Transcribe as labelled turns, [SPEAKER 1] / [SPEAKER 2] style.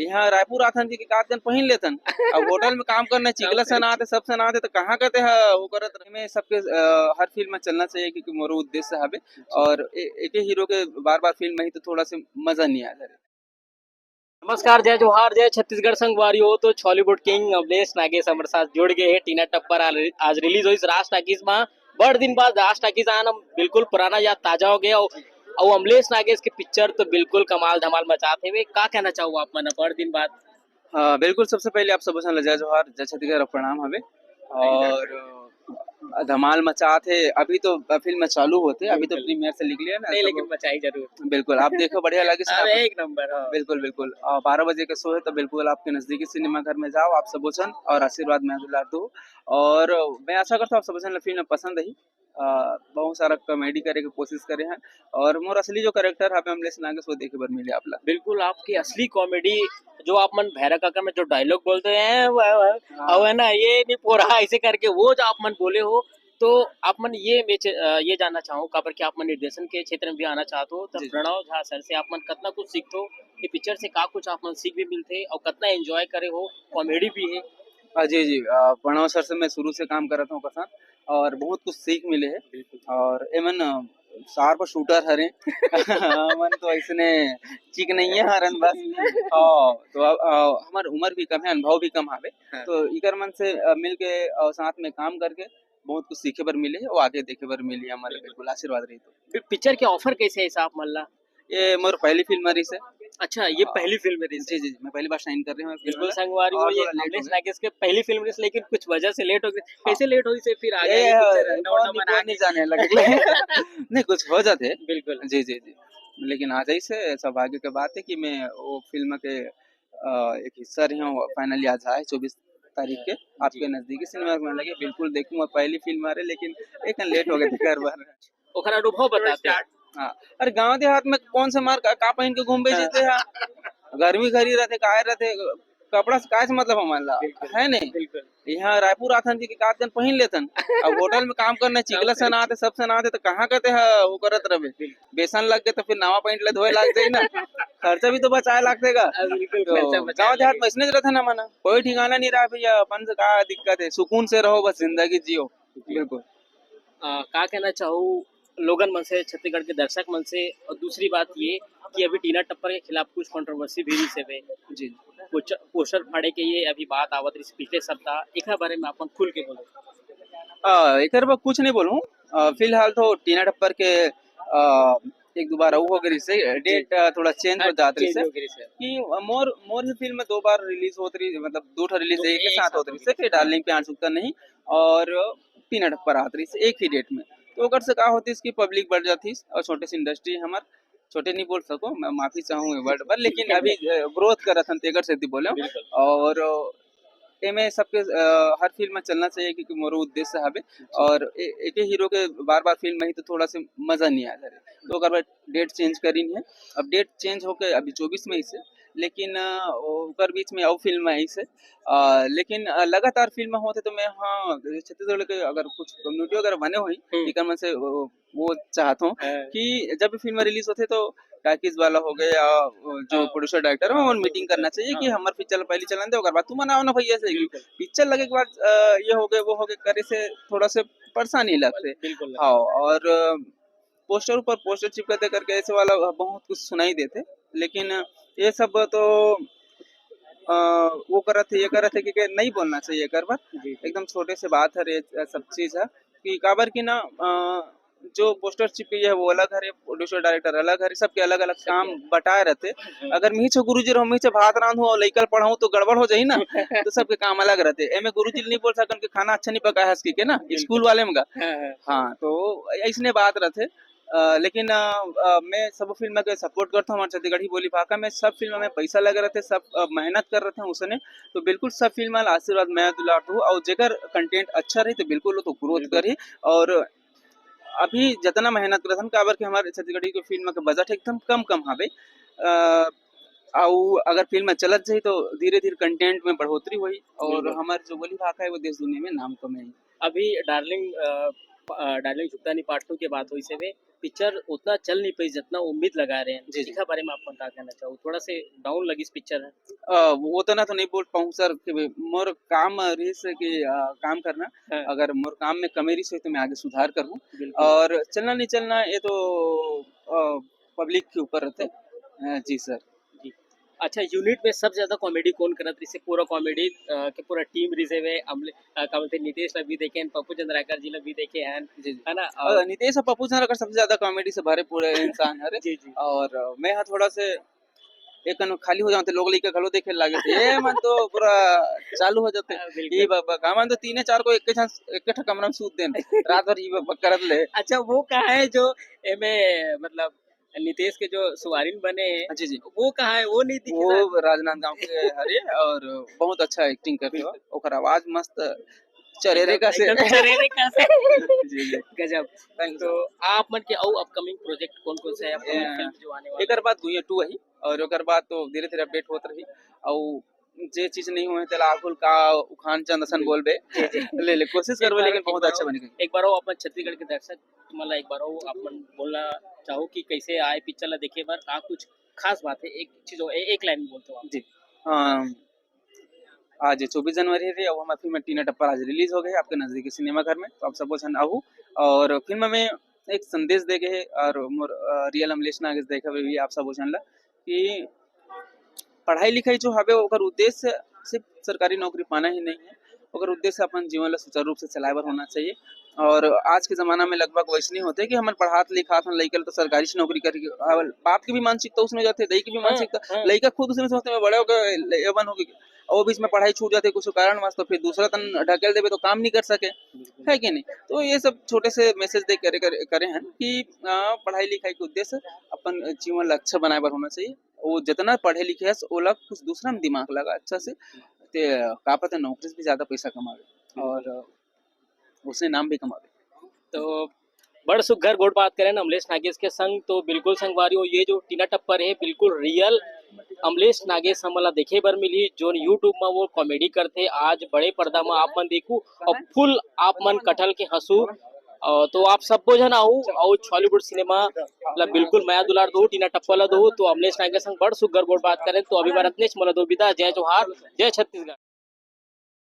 [SPEAKER 1] यहाँ रायपुर आथन के का दिन पहिन लेथन। अब होटल में काम करना चिकला सन आते सब सन आते तो कहाँ कहते हैं वो करत रहे। में सबके हर फिल्म में चलना चाहिए क्योंकि मोरो उद्देश्य हवे और एक ही हीरो के बार बार फिल्म में ही तो थोड़ा से मजा नहीं आता।
[SPEAKER 2] नमस्कार, जय जोहार, जय छत्तीसगढ़ संगवारी हो। तो छॉलीवुड किंग अवलेश नागेश हमारे साथ जुड़ गए हैं। टीना टप्पर आज रिलीज हुई राज टाकीज में। बड़ दिन बाद राज टाकीज आना बिल्कुल पुराना याद ताजा हो गया। और अमलेश नागेश के पिक्चर तो बिल्कुल कमाल धमाल मचाते हुए। का कहना चाहूँ आप मन बड़ दिन बाद?
[SPEAKER 1] हाँ बिल्कुल, सबसे पहले आप सब जय जोहार, जय छत्तीसगढ़, प्रणाम हवे। और धमाल मचात है। अभी तो फिल्म चालू होते, अभी तो प्रीमियर से निकले ना।
[SPEAKER 2] नहीं, लेकिन मचाई जरूर।
[SPEAKER 1] बिल्कुल आप देखो, बढ़िया लगे सर।
[SPEAKER 2] अरे एक नंबर। हाँ।
[SPEAKER 1] बिल्कुल बिल्कुल 12 बजे का शो है तो बिल्कुल आपके नजदीकी सिनेमा घर में जाओ, आप सब और आशीर्वाद में दुलार दो। और मैं आशा करता हूँ आप सब फिल्म पसंद रही। बहुत सारा कॉमेडी करे की कोशिश करे हैं और मोर असली जो कैरेक्टर है अमलेश नागेश वो देखे बर मिले आपला।
[SPEAKER 2] बिल्कुल आपकी असली कॉमेडी जो आप मन भैरा काका में जो डायलॉग बोलते हैं वो है ना, ये नहीं पोरा ऐसे करके वो जो आप मन बोले हो। तो आप मन ये जानना चाहो काबर कि आप मन निर्देशन के क्षेत्र में भी आना चाहते हो। तब प्रणव झा सर से आप मन कितना कुछ सीखते हो, ये पिक्चर से का कुछ आप मन सीख भी मिलते और कितना एंजॉय करे हो, कॉमेडी भी है।
[SPEAKER 1] जी जी, प्रणव सर से मैं शुरू से काम कर रहा हूँ पसंद और बहुत कुछ सीख मिले है। और एमन शार्प शूटर हरे मन तो ऐसने चिक नहीं है हरन बस। तो हमार उम्र भी कम है, अनुभव भी कम आवे।
[SPEAKER 2] हाँ।
[SPEAKER 1] तो इकर मन से मिल के और साथ में काम करके बहुत कुछ सीखे बर मिले और आगे देखे बर मिली हमारे। बिल्कुल आशीर्वाद रही। तो
[SPEAKER 2] पिक्चर के ऑफर कैसे है साहब मल्ला?
[SPEAKER 1] ये मोर पहली फिल्म रही से।
[SPEAKER 2] अच्छा, ये पहली फिल्म है?
[SPEAKER 1] जी जी, मैं पहली बार साइन कर रही हूँ
[SPEAKER 2] बिल्कुल संगवारी हो। ये अमलेश नागेश के पहली फिल्म रही, लेकिन कुछ वजह से लेट हो गई। कैसे लेट हुई से फिर आगे
[SPEAKER 1] नहीं जाने लगे नहीं कुछ हो जाते।
[SPEAKER 2] बिल्कुल।
[SPEAKER 1] जी जी जी, लेकिन आज ही से सौभाग्य की बात है कि मैं वो फिल्म के एक हिस्सा रही हूँ। फाइनली आज आए 24 तारीख के आपके नजदीकी सिनेमा में लगे। बिल्कुल देखूंगा, पहली फिल्म आ रही लेकिन एक लेट हो गए थे घर बार।
[SPEAKER 2] ओखरा अनुभव बताते हैं।
[SPEAKER 1] हाँ, अरे गांव देहात में कौन से मार का पहन के घूम बेचते हैं। गर्मी खरी रहते काहे रहते कपड़ा से काहे से मतलब हमारा है नहीं। यहाँ रायपुर आथन के का दिन पहिन लेथन। अब होटल में काम करना चिकला सन आते सब सन आते तो कहाँ कहते हैं वो करत रहे। बेसन लग गए तो फिर नवा पॉइंट ले धोए लग जाए ना, खर्चा भी तो बचाए लगते का। तो गाँव देहात में इसने रहता ना मना कोई ठिकाना नहीं रहा भैया। अपन से का दिक्कत है, सुकून से रहो बस, जिंदगी जियो। बिल्कुल।
[SPEAKER 2] का कहना चाहूँ लोगन मन से, छत्तीसगढ़ के दर्शक मन से। और दूसरी बात ये कि अभी टीना टप्पर के खिलाफ कुछ कंट्रोवर्सी भी से हुए।
[SPEAKER 1] जी,
[SPEAKER 2] पोस्टर फाड़े के ये अभी बात आवत रही पिछले सप्ताह, एक बारे में अपन खुल के बोलो।
[SPEAKER 1] एक कुछ नहीं बोलूँ। फिलहाल तो टीना टप्पर के एक दो बार हो गई से डेट थोड़ा चेंज हो जात रही से कि मोर मोर ही फिल्म में 2 बार रिलीज होत रही, मतलब 2 रिलीज एक के साथ होत रही से। फिर डार्लिंग प्यार सुनता नहीं और टीना टप्पर आत रही से एक ही डेट में। तो अगर से का होती इसकी पब्लिक बढ़ जाती और छोटे सी इंडस्ट्री हमार, छोटे नहीं बोल सको, मैं माफी चाहूंगी वर्ड पर, लेकिन अभी ग्रोथ कर रहा तेगर से बोले। और एमे सबके हर फिल्म में चलना चाहिए क्योंकि मोरो उद्देश्य हवे और एक ही हीरो के बार बार फिल्म में ही तो थोड़ा से मजा नहीं आ रहा। तो अगर मैं डेट चेंज करी है, अब डेट चेंज होके अभी 24 में ही से, लेकिन ओकर बीच में और फिल्म आई से। लेकिन लगातार फिल्म होते तो मैं हाँ छत्तीसगढ़ के अगर कुछ कम्युनिटी अगर बने हुई इकर मन से वो चाहता हूँ कि जब भी फिल्म रिलीज होते तो टाकिस वाला हो गए या जो प्रोड्यूसर डायरेक्टर है वो मीटिंग करना चाहिए कि हमारे पिक्चर पहले चलन दे अगर बात तू मनाओ ना भैया से पिक्चर लगे के बाद ये हो गए वो हो गए करे से थोड़ा से परेशानी लगते। हाँ, और पोस्टर ऊपर पोस्टर चिपकाते करके ऐसे वाला बहुत कुछ सुनाई देते। लेकिन ये सब तो वो करत है ये करत है कि नहीं बोलना चाहिए कर बार। एकदम छोटे से बात है ये सब चीज है कि काबर की ना जो पोस्टर चिपकी है वो अलग है, प्रोड्यूसर डायरेक्टर अलग है, सबके अलग अलग काम बटाए रहते। अगर मी छो गुरुजी रहो, मी छो भात रांधू और लइकल पढ़ाऊं तो गड़बड़ हो जाई ना। तो सबके काम अलग रहते। एमे गुरुजी नहीं बोल सकन कि खाना अच्छा नहीं पका है इसकी के ना स्कूल वाले में। हाँ, तो ऐसने बात रहते। लेकिन मैं सब फिल्म के सपोर्ट करता हूँ। हमारे छत्तीसगढ़ी बोली भाषा में सब फिल्म में पैसा लगे रहते, सब मेहनत कर रहे थे उसने। तो बिल्कुल सब फिल्म आशीर्वाद मैं दुलार हूँ और जेकर कंटेंट अच्छा रही तो बिल्कुल वो तो ग्रोथ करी। और अभी जितना मेहनत करथन काबर के हमारे छत्तीसगढ़ी के फिल्म के बजट एकदम कम कम हवे। अगर फिल्म चलत जाही तो धीरे धीरे कंटेंट में बढ़ोतरी हुई और हमारे जो बोली भाषा है वो देश दुनिया में नाम कमाई।
[SPEAKER 2] अभी डार्लिंग झुकतानी पार्ट 2 के बात हुई से वे पिक्चर उतना चल नहीं पाई जितना उम्मीद लगा रहे हैं। इसका बारे में आप क्या कहना चाहो? थोड़ा से डाउन लगी इस पिक्चर है।
[SPEAKER 1] वो तो ना तो नहीं बोल पाऊँ सर कि मोर काम रही से कि काम करना।
[SPEAKER 2] हाँ,
[SPEAKER 1] अगर मोर काम में कमी रही से तो मैं आगे सुधार करूँ।
[SPEAKER 2] बिल्कुल
[SPEAKER 1] और चलना नहीं चलना ये तो पब्लिक के ऊपर रहते। जी सर।
[SPEAKER 2] जी। अच्छा, यूनिट में सबसे ज्यादा कॉमेडी कौन करत रही पूरा कॉमेडी के पूरा टीम रिजे हुए का बोलते हैं, नितेश ला भी देखे हैं, पप्पू चंद्राकर जी ला भी देखे हैं,
[SPEAKER 1] जी, जी।
[SPEAKER 2] है ना? और
[SPEAKER 1] नितेश और पप्पू सर अगर सबसे ज़्यादा कॉमेडी से भरे पूरे इंसान हरे।
[SPEAKER 2] जी जी
[SPEAKER 1] और मैं हाँ थोड़ा से एक कन खाली हो जाते लोग लइका घलो देखे लागे थे। ए मन तो पूरा चालू हो जाते। ई
[SPEAKER 2] बिल्कुल।
[SPEAKER 1] बाबा का मन तो तीने चार को एक ठा कमरा में सूत देन। रात भर ई बाबा करत ले।
[SPEAKER 2] अच्छा, वो कहाँ है जो एमे मतलब नितेश के जो सुवारिन बने हैं,
[SPEAKER 1] जी, जी।
[SPEAKER 2] वो कहाँ है? वो नहीं दिखे सर।
[SPEAKER 1] वो राजनांदगांव के हरे और बहुत अच्छा एक्टिंग करते हो।
[SPEAKER 2] बिल्कुल।
[SPEAKER 1] ओकर आवाज मस्त चरेरे
[SPEAKER 2] एकदम
[SPEAKER 1] का से।
[SPEAKER 2] एकदम चरेरे का से।
[SPEAKER 1] जी, जी।
[SPEAKER 2] गजब।
[SPEAKER 1] थैंक यू
[SPEAKER 2] तो
[SPEAKER 1] सर।
[SPEAKER 2] आप मन के और अपकमिंग प्रोजेक्ट कौन-कौन से है? अपकमिंग
[SPEAKER 1] ए,
[SPEAKER 2] फिल्म जो आने वाला
[SPEAKER 1] एकर
[SPEAKER 2] है?
[SPEAKER 1] बाद 2 वही और ओकर बाद तो धीरे-धीरे अपडेट होत रही। और जे चीज़ नहीं हुए तेला आकुल का उखान चंद असन
[SPEAKER 2] बिल्कुल।
[SPEAKER 1] बोलबे।
[SPEAKER 2] जी, जी।
[SPEAKER 1] ले कोशिश करबे लेकिन बहुत अच्छा बनेगी।
[SPEAKER 2] एक बार वो अपन छत्तीसगढ़ के दर्शक तुम्हाला एक बार वो अपन बोलना चाहो कि कैसे आए पिक्चर ला देखे बार का कुछ खास बात है? एक चीज़ एक लाइन में बोलते हो आप।
[SPEAKER 1] जी। अ, आज 24 जनवरी है और हमारी फिल्म टीना टप्पर आज रिलीज हो गई है आपके नजदीकी सिनेमा घर में। तो आप सबको छन आहू और फिल्म में एक संदेश दे गए है और मोर रियल अमलेश नागेश देखा भी आप सबको छन ला कि पढ़ाई लिखाई जो हवे ओकर उद्देश्य सिर्फ सरकारी नौकरी पाना ही नहीं है। ओकर उद्देश्य अपन जीवन ला सुचारू रूप से चलाए बर होना चाहिए। और आज के ज़माना में लगभग वैसने होते कि हमन पढ़ात लिखात हन लइका ल तो सरकारी से नौकरी करही। बाप की भी मानसिकता उसमें जाथे, दाई की भी
[SPEAKER 2] हाँ,
[SPEAKER 1] मानसिकता।
[SPEAKER 2] हाँ।
[SPEAKER 1] लइका खुद उसमें सोचते मैं बड़े होके एवन होगे और वो बीच में पढ़ाई छूट जाती कुछ कारणवश तो फिर दूसरा तन ढकेल देबे तो काम नहीं कर सके, है कि नहीं? तो ये सब छोटे से मैसेज दे करे हैं कि पढ़ाई लिखाई के उद्देश्य अपन जीवन ला अच्छा बनाए बर होना चाहिए। वो जितना पढ़े लिखे हस ओला कुछ दूसरा में दिमाग लगा अच्छा से ते का पता नौकरी से भी ज्यादा पैसा कमावे और उसने नाम भी कमावे।
[SPEAKER 2] तो बड़ सुघ्घर गोड़ बात करें अमलेश नागेश के संग तो बिल्कुल संगवारी हो ये जो टीना टप्पर है बिल्कुल रियल अमलेश नागेश हमला देखे बर मिली जो यूट्यूब में वो कॉमेडी करते आज बड़े पर्दा में आप मन देखू और फुल आप मन कटहल के हंसू तो आप सबको जन आहू और हॉलीवुड सिनेमा मतलब बिल्कुल माया दुलार दो टीना टप्पा ला दो तो अमलेश नागेश संग बड़ सुघ्घर गोड़ बात करें तो अभी बार इतने मोला दो विदा जय जोहार जय छत्तीसगढ़।